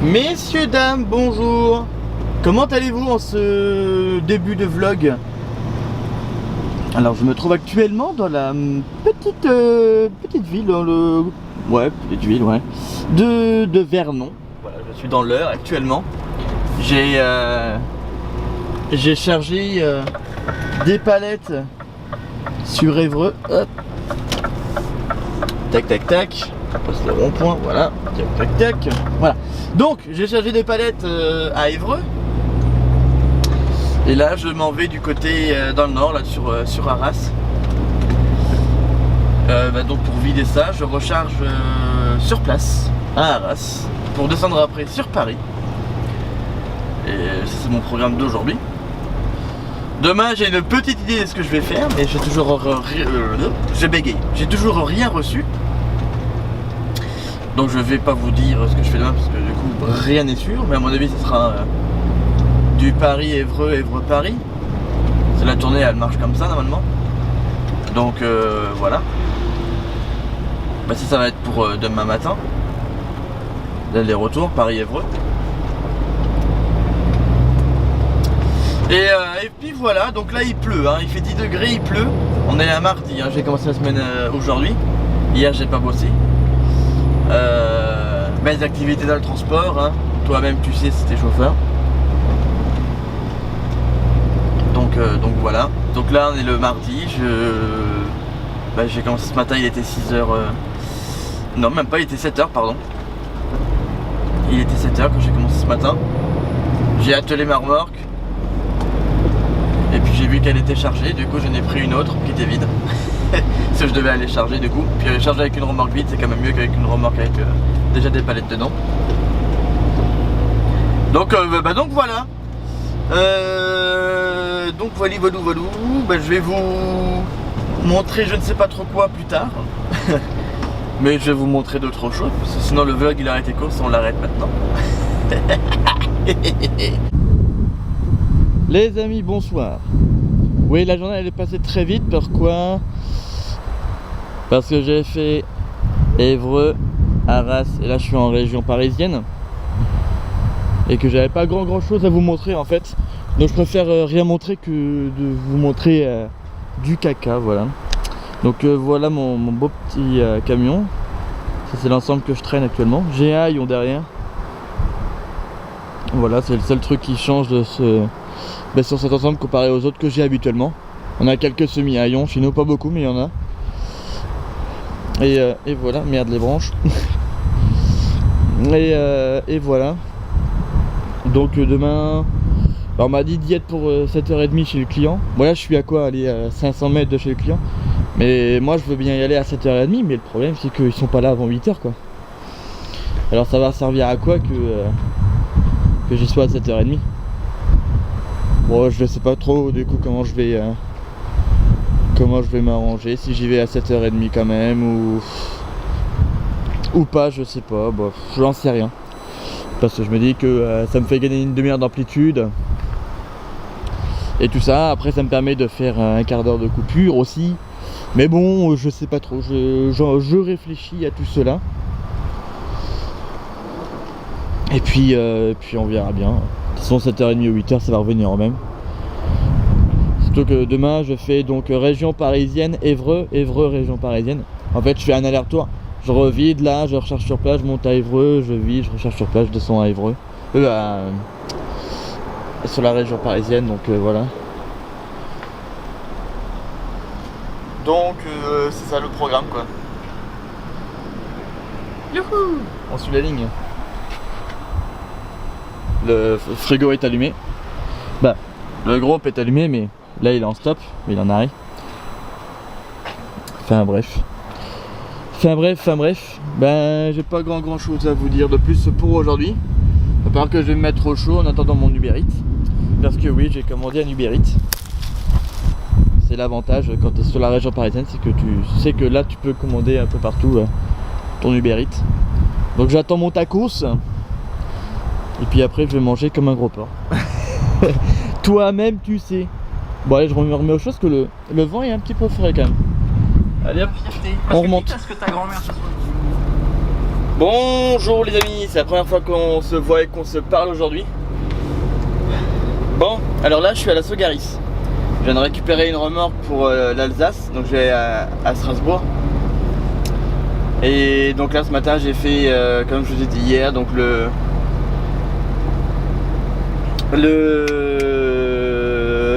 Messieurs, dames, bonjour. Comment allez-vous en ce début de vlog? Alors je me trouve actuellement dans la petite ville, dans le... Ouais, petite ville, ouais. De Vernon. Voilà, je suis dans l'Eure actuellement. J'ai chargé des palettes sur Évreux. Hop. Tac tac tac. On passe le rond-point, voilà. Tac tac tac. Voilà. Donc j'ai chargé des palettes à Évreux. Et là je m'en vais du côté dans le nord, là sur Arras. Donc pour vider ça, je recharge sur place à Arras pour descendre après sur Paris. Et ça c'est mon programme d'aujourd'hui. Demain j'ai une petite idée de ce que je vais faire, mais j'ai toujours je bégaye. J'ai toujours rien reçu. Donc je vais pas vous dire ce que je fais demain parce que du coup rien n'est sûr, mais à mon avis ce sera du Paris-Évreux, Évreux-Paris. C'est la tournée, elle marche comme ça normalement. Donc voilà. Bah ça va être pour demain matin. L'aller-retour Paris-Évreux. Et puis voilà, donc là il pleut, hein. Il fait 10 degrés, il pleut. On est à mardi, hein. J'ai commencé la semaine aujourd'hui. Hier j'ai pas bossé. Belles activités dans le transport, hein. Toi-même tu sais si t'es chauffeur. Donc voilà. Donc là on est le mardi. J'ai commencé ce matin, il était 6h. Non même pas, il était 7h pardon. Il était 7h quand j'ai commencé ce matin. J'ai attelé ma remorque. Et puis j'ai vu qu'elle était chargée, du coup j'en ai pris une autre qui était vide. Parce que je devais aller charger du coup. Puis charger avec une remorque vide, c'est quand même mieux qu'avec une remorque avec déjà des palettes dedans. Donc donc voilà. Donc voilà. Je vais vous montrer je ne sais pas trop quoi plus tard. Mais je vais vous montrer d'autres choses, parce que sinon le vlog il aurait été court si on l'arrête maintenant. Les amis, bonsoir. Oui, la journée elle est passée très vite. Pourquoi? Parce que j'ai fait Évreux, Arras et là je suis en région parisienne. Et que j'avais pas grand chose à vous montrer en fait. Donc je préfère rien montrer que de vous montrer du caca, voilà. Donc voilà mon beau petit camion. Ça c'est l'ensemble que je traîne actuellement. J'ai un haillon derrière. Voilà, c'est le seul truc qui change de sur cet ensemble comparé aux autres que j'ai habituellement. On a quelques semi-haillons chez nous, pas beaucoup mais il y en a. Et voilà, merde les branches. et voilà. Donc demain, on m'a dit d'y être pour 7h30 chez le client. Bon là je suis à quoi, aller à 500 mètres de chez le client. Mais moi je veux bien y aller à 7h30, mais le problème c'est qu'ils sont pas là avant 8h quoi. Alors ça va servir à quoi que j'y sois à 7h30. Bon je sais pas trop du coup comment je vais m'arranger, si j'y vais à 7h30 quand même ou pas, je sais pas, bon, j'en sais rien. Parce que je me dis que ça me fait gagner une demi-heure d'amplitude. Et tout ça, après ça me permet de faire un quart d'heure de coupure aussi. Mais bon, je sais pas trop, je réfléchis à tout cela. Et puis on verra bien. De toute façon 7h30 ou 8h ça va revenir en même. Surtout que demain je fais donc région parisienne, Évreux, région parisienne. En fait je fais un aller-retour. Je revide là, je recharge sur place, je monte à Évreux, je vide, je recharge sur place, je descends à Évreux. Sur la région parisienne, donc voilà. Donc c'est ça le programme quoi. Youhou! On suit la ligne. Le frigo est allumé. Bah, le groupe est allumé, mais là il est en stop, mais il en arrête. Enfin bref. Ben j'ai pas grand chose à vous dire de plus pour aujourd'hui. À part que je vais me mettre au chaud en attendant mon Uber Eats. Parce que oui, j'ai commandé un Uber Eats. C'est l'avantage quand tu es sur la région parisienne, c'est que tu sais que là tu peux commander un peu partout ton Uber Eats. Donc j'attends mon tacos. Et puis après je vais manger comme un gros porc. Toi-même tu sais. Bon allez, je me remets aux choses que le vent est un petit peu frais quand même. Allez hop, on remonte. Parce que ta grand-mère ce soir. Bonjour les amis, c'est la première fois qu'on se voit et qu'on se parle aujourd'hui. Bon, alors là je suis à la Sogaris. Je viens de récupérer une remorque pour l'Alsace, donc je vais à Strasbourg. Et donc là ce matin j'ai fait, comme je vous ai dit hier, donc le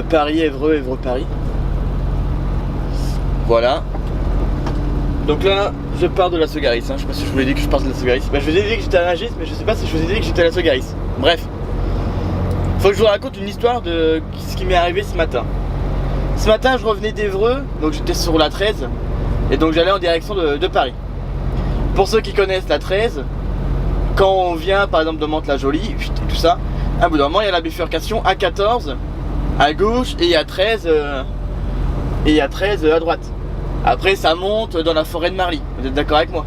Paris-Évreux, Évreux-Paris. Voilà. Donc là, je pars de la Sogaris. Je sais pas si je vous ai dit que je pars de la Sogaris. Bah, je vous ai dit que j'étais à Rungis, mais je sais pas si je vous ai dit que j'étais à la Sogaris. Bref. Faut que je vous raconte une histoire de ce qui m'est arrivé ce matin. Ce matin, je revenais d'Évreux, donc j'étais sur la 13. Et donc j'allais en direction de Paris. Pour ceux qui connaissent la 13, quand on vient par exemple de Mantes-la-Jolie, et tout ça, à bout d'un moment, il y a la bifurcation A14 à gauche et A13 à droite. Après ça monte dans la forêt de Marly, vous êtes d'accord avec moi?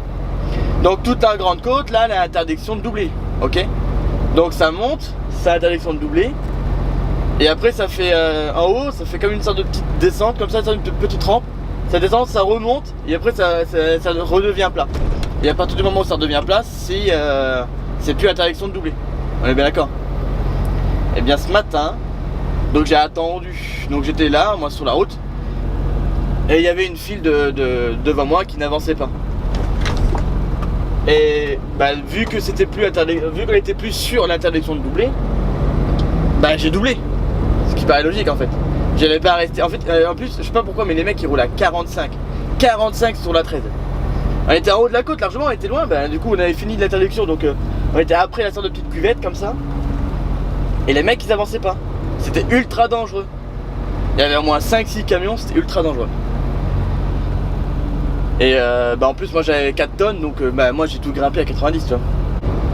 Donc toute la grande côte, là, l'interdiction de doubler, ok? Donc ça monte, c'est l'interdiction de doubler. Et après ça fait en haut, ça fait comme une sorte de petite descente, comme ça, une petite rampe. Ça descend, ça remonte, et après ça redevient plat. Et à partir du moment où ça redevient plat, c'est plus interdiction de doubler. On est bien d'accord? Et bien ce matin, donc j'ai attendu, donc j'étais là, moi sur la route. Et il y avait une file devant moi qui n'avançait pas. Et bah, vu que c'était plus vu qu'elle était plus sur l'interdiction de doubler, bah j'ai doublé. Ce qui paraît logique en fait. J'allais pas rester. En fait, en plus, je sais pas pourquoi, mais les mecs ils roulent à 45. 45 sur la 13. On était en haut de la côte largement, on était loin. Bah, du coup, on avait fini l'interdiction, donc on était après la sorte de petite cuvette comme ça. Et les mecs ils avançaient pas. C'était ultra dangereux. Il y avait au moins 5-6 camions, c'était ultra dangereux. Et bah en plus moi j'avais 4 tonnes, donc bah moi j'ai tout grimpé à 90, tu vois.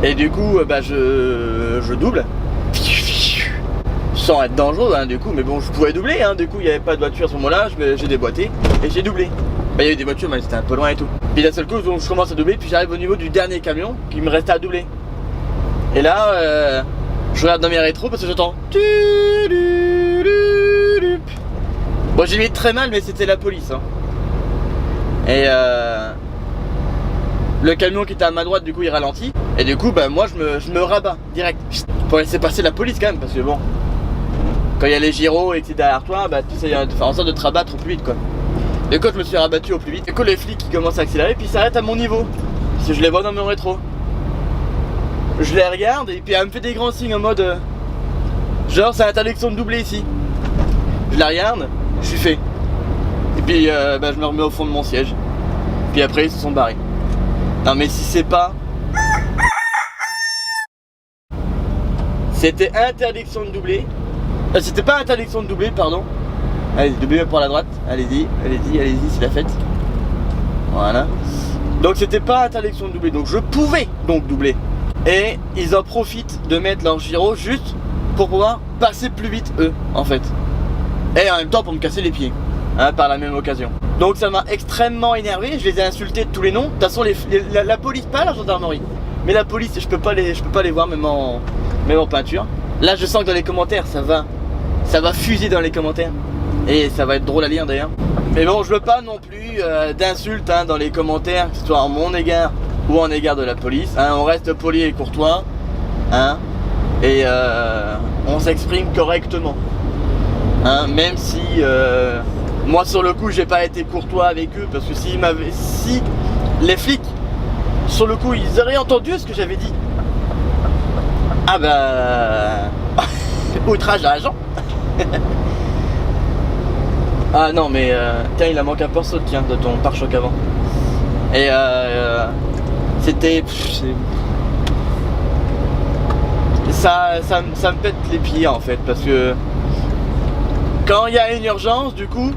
Et du coup bah je double sans être dangereux hein, du coup, mais bon je pouvais doubler hein, du coup il n'y avait pas de voiture à ce moment là, j'ai déboîté et j'ai doublé. Bah il y avait des voitures mais c'était un peu loin et tout. Puis d'un seul coup donc, je commence à doubler, puis j'arrive au niveau du dernier camion qui me restait à doubler. Et là je regarde dans mes rétros parce que j'entends. Bon j'ai mis très mal, mais c'était la police hein. Et le camion qui était à ma droite du coup il ralentit. Et du coup bah moi je me rabats direct pour laisser passer la police quand même. Parce que bon, quand il y a les gyros et que c'est derrière toi, bah tu sais de faire en sorte de te rabattre au plus vite quoi. Et quand je me suis rabattu au plus vite, du coup les flics qui commencent à accélérer, puis ils s'arrêtent à mon niveau. Parce que je les vois dans mon rétro. Je les regarde et puis elle me fait des grands signes en mode genre c'est interdiction de doubler ici. Je la regarde, je suis fait. Et puis bah, je me remets au fond de mon siège. Puis après ils se sont barrés. Non mais si c'est pas... C'était interdiction de doubler. C'était pas interdiction de doubler, pardon. Allez, doublez pour la droite. Allez-y, allez-y, allez-y, c'est la fête. Voilà. Donc c'était pas interdiction de doubler. Donc je pouvais donc doubler. Et ils en profitent de mettre leur gyro juste pour pouvoir passer plus vite eux en fait. Et en même temps pour me casser les pieds. Hein, par la même occasion. Donc ça m'a extrêmement énervé, je les ai insultés de tous les noms. De toute façon la police, pas la gendarmerie, mais la police je peux pas les voir même en peinture. Là je sens que dans les commentaires ça va fuser dans les commentaires. Et ça va être drôle à lire d'ailleurs. Mais bon je veux pas non plus d'insultes hein, dans les commentaires, que ce soit en mon égard ou en égard de la police hein. On reste poli et courtois hein, et on s'exprime correctement hein, même si moi sur le coup j'ai pas été courtois avec eux. Parce que si les flics sur le coup ils auraient entendu ce que j'avais dit, ah bah outrage à agent. Ah non mais tiens il a manqué un pinceau tiens de ton pare-choc avant. Et c'était ça me pète les pieds en fait. Parce que quand il y a une urgence du coup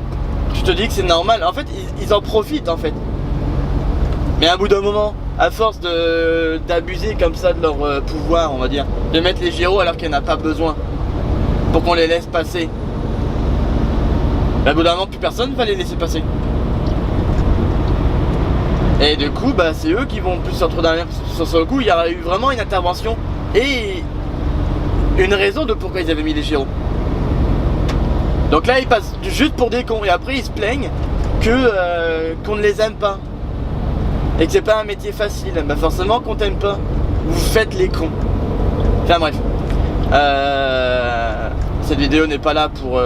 je te dis que c'est normal. En fait ils en profitent en fait. Mais à bout d'un moment, à force d'abuser comme ça de leur pouvoir, on va dire, de mettre les gyros alors qu'il n'y en a pas besoin, pour qu'on les laisse passer, à bout d'un moment plus personne ne va les laisser passer. Et du coup bah c'est eux qui vont plus se retrouver dans la merde. Sur le coup il y a eu vraiment une intervention et une raison de pourquoi ils avaient mis les gyros. Donc là ils passent juste pour des cons et après ils se plaignent que qu'on ne les aime pas. et que c'est pas un métier facile, bah forcément qu'on t'aime pas, vous faites les cons. Enfin bref, cette vidéo n'est pas là pour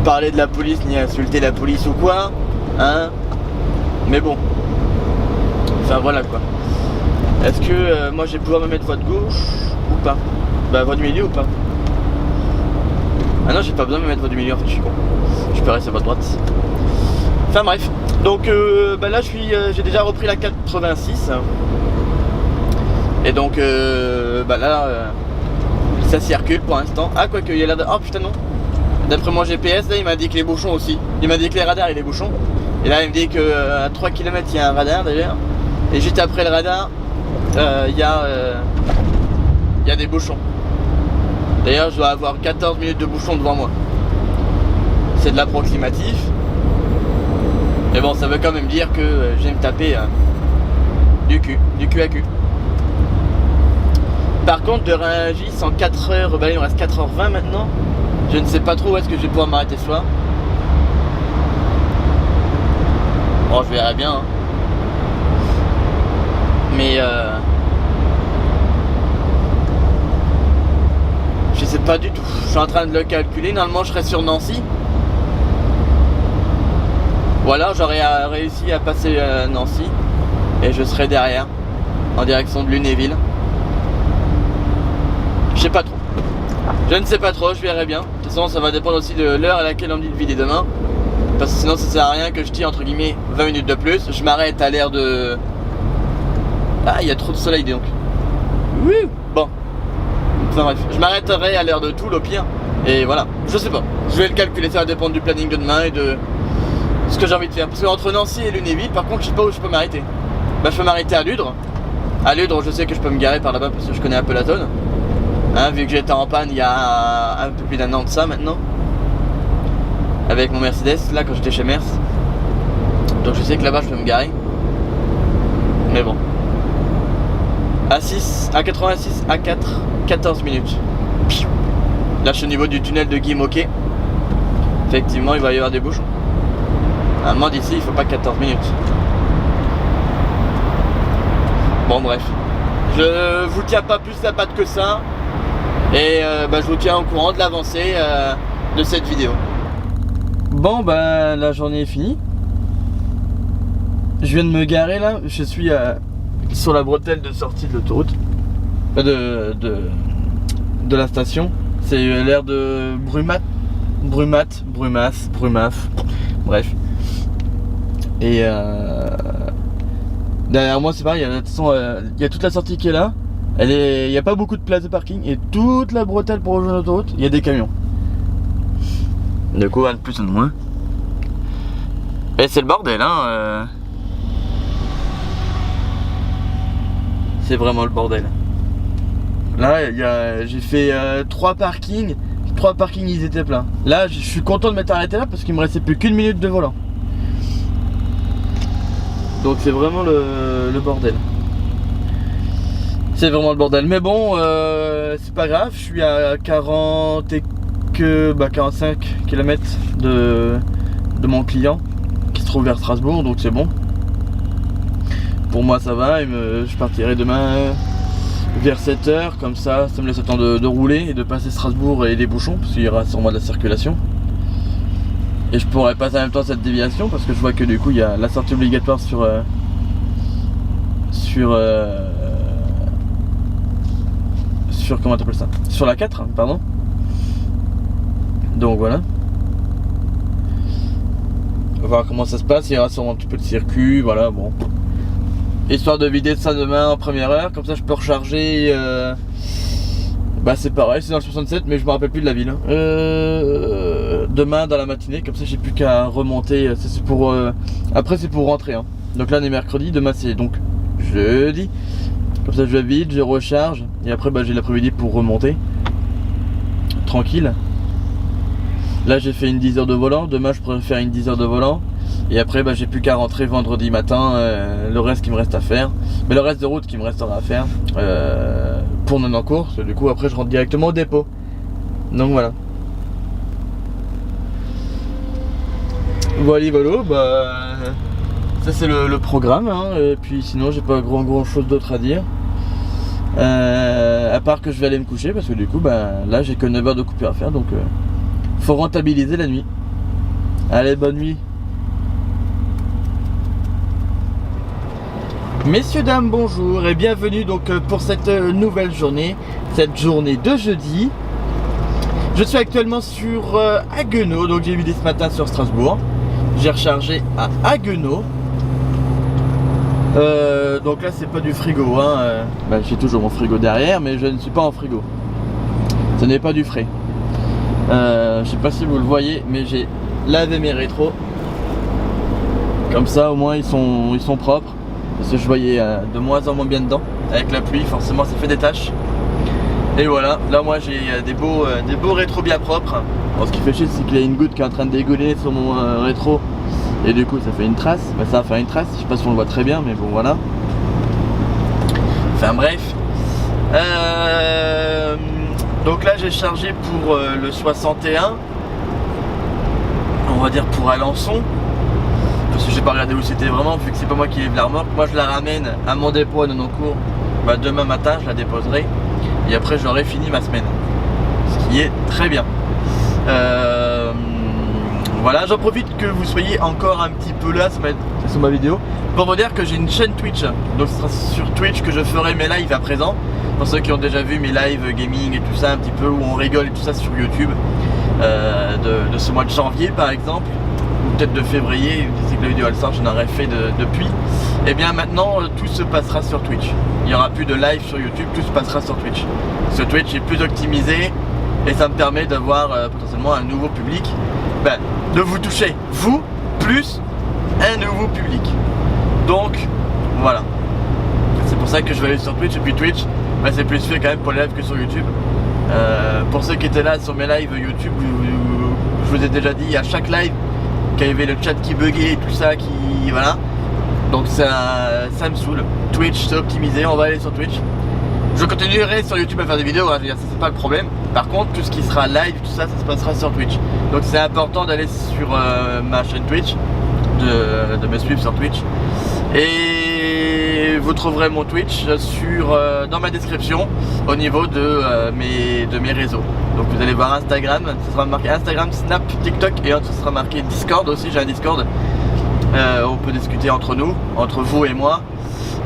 parler de la police ni insulter la police ou quoi, hein, mais bon, enfin voilà quoi. Est-ce que moi je vais pouvoir me mettre voie de gauche ou pas? Bah voie du milieu ou pas? Ah non, j'ai pas besoin de me mettre voie du milieu en fait, je suis con. Je peux rester voie de droite. Enfin bref, donc bah là j'ai déjà repris la 86. Et donc bah là ça circule pour l'instant. Ah quoique il y a l'air. Oh putain non. D'après mon GPS là il m'a dit que les bouchons aussi. Il m'a dit que les radars et les bouchons. Et là il me dit que à 3 km il y a un radar d'ailleurs. Et juste après le radar il y a des bouchons. D'ailleurs je dois avoir 14 minutes de bouchons devant moi. C'est de l'approximatif. Mais bon ça veut quand même dire que je vais me taper du cul à cul. Par contre de Rungis en 4h, bah il me reste 4h20 maintenant. Je ne sais pas trop où est-ce que je vais pouvoir m'arrêter ce soir. Bon je verrai bien hein. Mais je sais pas du tout. Je suis en train de le calculer. Normalement je serai sur Nancy. Ou alors j'aurais réussi à passer Nancy et je serai derrière en direction de Lunéville. Je sais pas trop. Je ne sais pas trop, je verrai bien. De toute façon ça va dépendre aussi de l'heure à laquelle on me dit de vider demain. Parce que sinon ça sert à rien que je tire entre guillemets 20 minutes de plus. Je m'arrête à l'ère de... Ah il y a trop de soleil donc. Oui. Bon. Enfin bref, je m'arrêterai à l'heure de Toul au pire. Et voilà, je sais pas. Je vais le calculer, ça va dépendre du planning de demain et de ce que j'ai envie de faire. Parce que entre Nancy et Lunéville, par contre, je sais pas où je peux m'arrêter. Bah je peux m'arrêter à Ludre. À Ludre, je sais que je peux me garer par là-bas parce que je connais un peu la zone. Hein, vu que j'étais en panne il y a un peu plus d'un an de ça maintenant. Avec mon Mercedes, là quand j'étais chez Merce. Donc je sais que là-bas je peux me garer. Mais bon. A6, A86, A4, 14 minutes. Là je suis au niveau du tunnel de Guy Moquet. Effectivement il va y avoir des bouchons. À un moment d'ici il faut pas 14 minutes. Bon bref. Je vous tiens pas plus la patte que ça. Et bah, je vous tiens au courant de l'avancée de cette vidéo. Bon bah la journée est finie. Je viens de me garer là. Je suis sur la bretelle de sortie de l'autoroute. De la station. C'est l'air de Brumaf. Bref. Et derrière moi c'est pareil, de toute façon il y a toute la sortie qui est là. Il n'y a pas beaucoup de place de parking. Et toute la bretelle pour rejoindre l'autoroute, il y a des camions. Du coup un de plus un de moins. Et c'est le bordel hein. C'est vraiment le bordel. Là j'ai fait 3 parkings. 3 parkings ils étaient pleins. Là je suis content de m'être arrêté là parce qu'il me restait plus qu'une minute de volant. Donc c'est vraiment le bordel. C'est vraiment le bordel. Mais bon c'est pas grave. Je suis à 45 km de mon client qui se trouve vers Strasbourg. Donc c'est bon. Pour moi ça va. Je partirai demain vers 7h. Comme ça me laisse le temps de rouler et de passer Strasbourg et les bouchons. Parce qu'il y aura sûrement de la circulation. Et je pourrais passer en même temps cette déviation parce que je vois que du coup il y a la sortie obligatoire sur comment t'appelles ça, sur la 4 pardon. Donc voilà. On va voir comment ça se passe. Il y aura sûrement un petit peu de circuit. Voilà bon. Histoire de vider ça demain en première heure. Comme ça je peux recharger bah c'est pareil, c'est dans le 67 mais je me rappelle plus de la ville. Demain dans la matinée, comme ça j'ai plus qu'à remonter. C'est pour après c'est pour rentrer hein. Donc là on est mercredi, demain c'est donc jeudi. Comme ça je vais vite, je recharge et après bah, j'ai l'après-midi pour remonter. Tranquille. Là j'ai fait une 10 heures de volant, demain je pourrais faire une 10 heures de volant. Et après bah, j'ai plus qu'à rentrer vendredi matin, le reste qui me reste à faire. Mais le reste de route qui me restera à faire pour Nonancourt, parce que du coup après je rentre directement au dépôt. Donc voilà. Voilà, bah ça c'est le programme, hein. Et puis sinon j'ai pas grand chose d'autre à dire. À part que je vais aller me coucher parce que du coup là j'ai que 9 heures de coupure à faire, donc faut rentabiliser la nuit. Allez, bonne nuit. Messieurs, dames, bonjour et bienvenue donc pour cette nouvelle journée, cette journée de jeudi. Je suis actuellement sur Haguenau, donc j'ai vidé ce matin sur Strasbourg. J'ai rechargé à Haguenau. Donc là c'est pas du frigo, hein. J'ai toujours mon frigo derrière, mais je ne suis pas en frigo. Ce n'est pas du frais. Je sais pas si vous le voyez, mais j'ai lavé mes rétros. Comme ça au moins ils sont propres. Parce que je voyais de moins en moins bien dedans. Avec la pluie forcément ça fait des taches. Et voilà, là moi j'ai des beaux rétros bien propres. Bon, ce qui fait chier c'est qu'il y a une goutte qui est en train de dégouliner sur mon rétro. Et du coup ça fait une trace, ça va faire une trace, je sais pas si on le voit très bien mais bon voilà. Enfin bref. Donc là j'ai chargé pour le 61. On va dire pour Alençon. Parce que j'ai pas regardé où c'était vraiment vu que c'est pas moi qui lève la remorque. Moi je la ramène à mon dépôt à Nonancourt. Demain matin je la déposerai. Et après j'aurai fini ma semaine. Ce qui est très bien. Voilà, j'en profite que vous soyez encore un petit peu là sur ma vidéo pour vous dire que j'ai une chaîne Twitch. Donc ce sera sur Twitch que je ferai mes lives à présent. Pour ceux qui ont déjà vu mes lives gaming et tout ça un petit peu, où on rigole et tout ça sur YouTube, de ce mois de janvier par exemple, ou peut-être de février, c'est que la vidéo elle sort, je n'en aurais fait depuis. Et bien maintenant tout se passera sur Twitch. Il n'y aura plus de live sur YouTube, tout se passera sur Twitch. Ce Twitch est plus optimisé et ça me permet d'avoir potentiellement un nouveau public. De vous toucher, vous, plus un nouveau public. Donc, voilà. C'est pour ça que je vais aller sur Twitch. Et puis Twitch, c'est plus fait quand même pour les lives que sur YouTube. Pour ceux qui étaient là sur mes lives YouTube, je vous ai déjà dit à chaque live qu'il y avait le chat qui buguait et tout ça, voilà. Donc ça me saoule. Twitch c'est optimisé, on va aller sur Twitch. Je continuerai sur YouTube à faire des vidéos, hein, ça c'est pas le problème. Par contre, tout ce qui sera live, tout ça, ça se passera sur Twitch. Donc c'est important d'aller sur ma chaîne Twitch, de me suivre sur Twitch. Et vous trouverez mon Twitch dans ma description au niveau de mes réseaux. Donc vous allez voir Instagram, ça sera marqué Instagram, Snap, TikTok et ça sera marqué Discord aussi, j'ai un Discord. On peut discuter entre nous, entre vous et moi.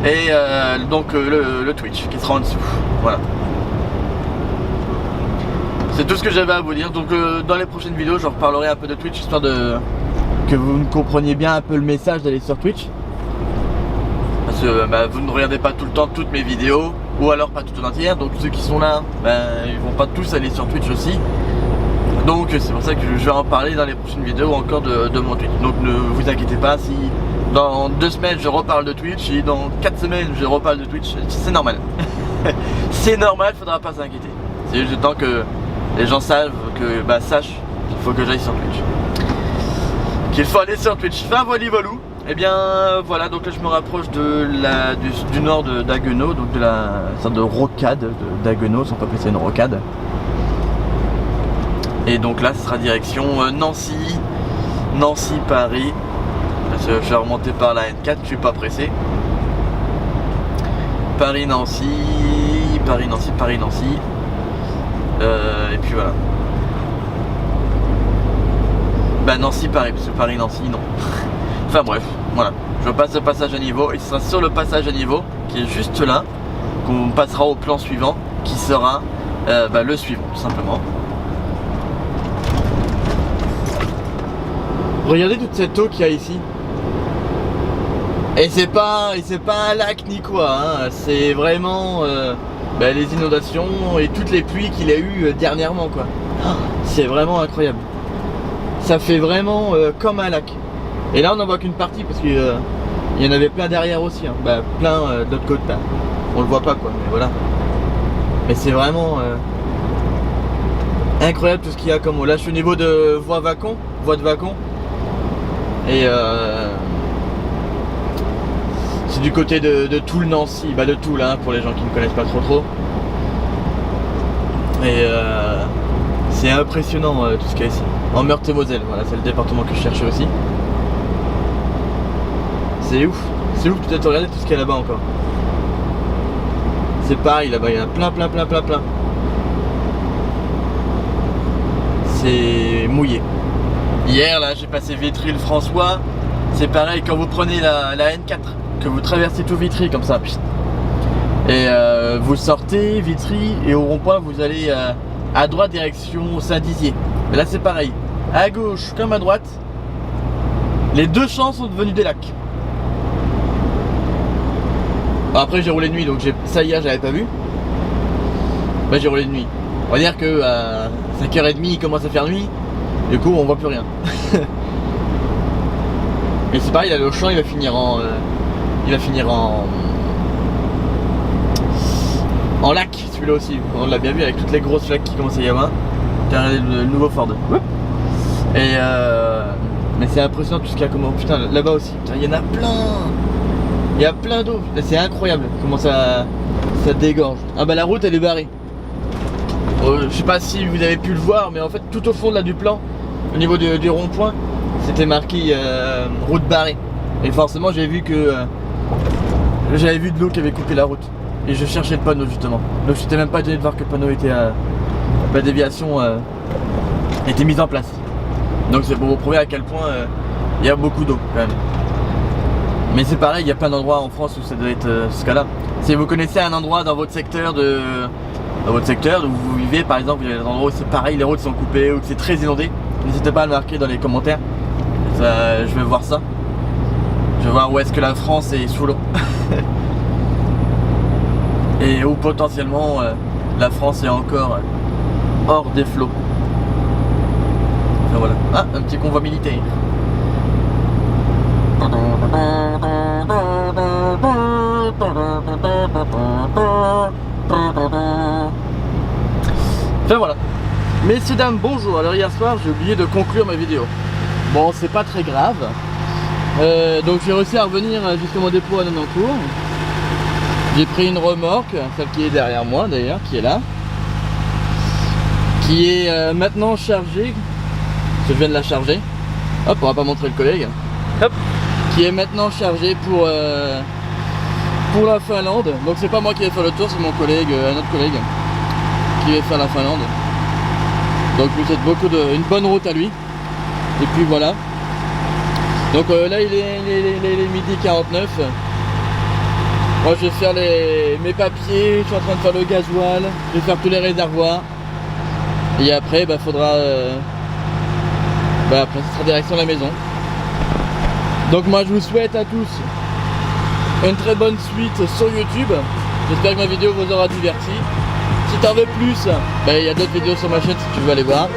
Et donc le Twitch qui sera en dessous. Voilà. C'est tout ce que j'avais à vous dire. Donc dans les prochaines vidéos je reparlerai un peu de Twitch, histoire que vous me compreniez bien un peu le message d'aller sur Twitch. Parce que vous ne regardez pas tout le temps toutes mes vidéos, ou alors pas tout en entière. Donc ceux qui sont là, ils vont pas tous aller sur Twitch aussi. Donc c'est pour ça que je vais en parler dans les prochaines vidéos encore de mon Twitch. Donc ne vous inquiétez pas si dans 2 semaines je reparle de Twitch et dans 4 semaines je reparle de Twitch, c'est normal. C'est normal, faudra pas s'inquiéter. C'est juste le temps que les gens sachent qu'il faut que j'aille sur Twitch. Qu'il faut aller sur Twitch. Enfin voilà. Et bien voilà, donc là je me rapproche du nord d'Haguenau, donc de la sorte de rocade d'Haguenau, si on peut appeler ça une rocade. Et donc là ce sera direction Nancy, Paris. Parce que je vais remonter par la N4, je suis pas pressé. Paris-Nancy. Et puis voilà. Nancy-Paris, parce que Paris-Nancy non. Enfin bref, voilà. Je passe le passage à niveau et ce sera sur le passage à niveau qui est juste là qu'on passera au plan suivant qui sera le suivant tout simplement. Regardez toute cette eau qu'il y a ici. Et c'est pas un lac ni quoi, hein. C'est vraiment les inondations et toutes les pluies qu'il a eu dernièrement quoi. C'est vraiment incroyable. Ça fait vraiment comme un lac. Et là on n'en voit qu'une partie parce qu'il y en avait plein derrière aussi, hein. Plein d'autre côté. On le voit pas quoi, mais voilà. Mais c'est vraiment incroyable tout ce qu'il y a comme eau. Là je suis au niveau de voie de Vacon. Et c'est du côté de Toul Nancy, de Toul hein, pour les gens qui ne connaissent pas trop. Et c'est impressionnant tout ce qu'il y a ici. En Meurthe-et-Moselle, voilà, c'est le département que je cherchais aussi. C'est ouf peut-être regarder tout ce qu'il y a là-bas encore. C'est pareil là-bas, il y en a plein. C'est mouillé. Hier là j'ai passé Vitry-le-François. C'est pareil quand vous prenez la N4, que vous traversez tout Vitry comme ça. Et vous sortez Vitry et au rond-point vous allez à droite direction Saint-Dizier. Mais là c'est pareil. À gauche comme à droite, les deux champs sont devenus des lacs. Bon, après j'ai roulé de nuit donc ça hier j'avais pas vu. Bah j'ai roulé de nuit. On va dire que à 5h30 il commence à faire nuit. Du coup on voit plus rien. Mais c'est pareil là le champ il va finir en en lac celui-là aussi. On l'a bien vu avec toutes les grosses lacs qui commencent à y avoir. T'as le nouveau Ford. Et mais c'est impressionnant tout ce qu'il y a comme putain là-bas aussi. Putain, il y en a plein. Il y a plein d'eau. C'est incroyable comment ça dégorge. Ah bah la route elle est barrée. Je sais pas si vous avez pu le voir mais en fait tout au fond de là du plan, au niveau du rond-point, c'était marqué route barrée. Et forcément j'avais vu que j'avais vu de l'eau qui avait coupé la route. Et je cherchais le panneau justement. Donc je n'étais même pas étonné de voir que le panneau était la déviation était mise en place. Donc c'est pour vous prouver à quel point il y a beaucoup d'eau quand même. Mais c'est pareil, il y a plein d'endroits en France où ça doit être ce cas-là. Si vous connaissez un endroit dans votre secteur où vous vivez par exemple, il y a des endroits où c'est pareil, les routes sont coupées ou que c'est très inondé, n'hésitez pas à le marquer dans les commentaires. Je vais voir ça. Je vais voir où est-ce que la France est sous l'eau. Et où potentiellement la France est encore hors des flots. Enfin voilà. Ah, un petit convoi militaire. Enfin voilà. Messieurs dames, bonjour. Alors hier soir j'ai oublié de conclure ma vidéo. Bon c'est pas très grave. Donc j'ai réussi à revenir jusqu'à mon dépôt à Nonancourt. J'ai pris une remorque, celle qui est derrière moi d'ailleurs, qui est là, qui est maintenant chargée. Je viens de la charger. Hop, on va pas montrer le collègue. Hop, qui est maintenant chargée pour la Finlande. Donc c'est pas moi qui vais faire le tour, c'est mon collègue, un autre collègue, qui va faire la Finlande. Donc je lui souhaite une bonne route à lui. Et puis voilà. Donc là il est midi 49. Moi je vais faire mes papiers, je suis en train de faire le gasoil, je vais faire tous les réservoirs. Et après faudra après ce sera direction la maison. Donc moi je vous souhaite à tous une très bonne suite sur YouTube. J'espère que ma vidéo vous aura diverti. Si t'en veux plus, il y a d'autres vidéos sur ma chaîne si tu veux aller voir.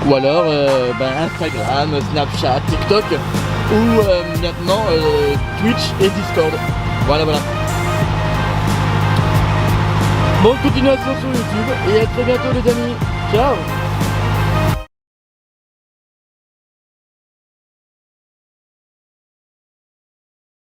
Ou alors Instagram, Snapchat, TikTok ou maintenant Twitch et Discord. Voilà. Bonne continuation sur YouTube et à très bientôt les amis. Ciao.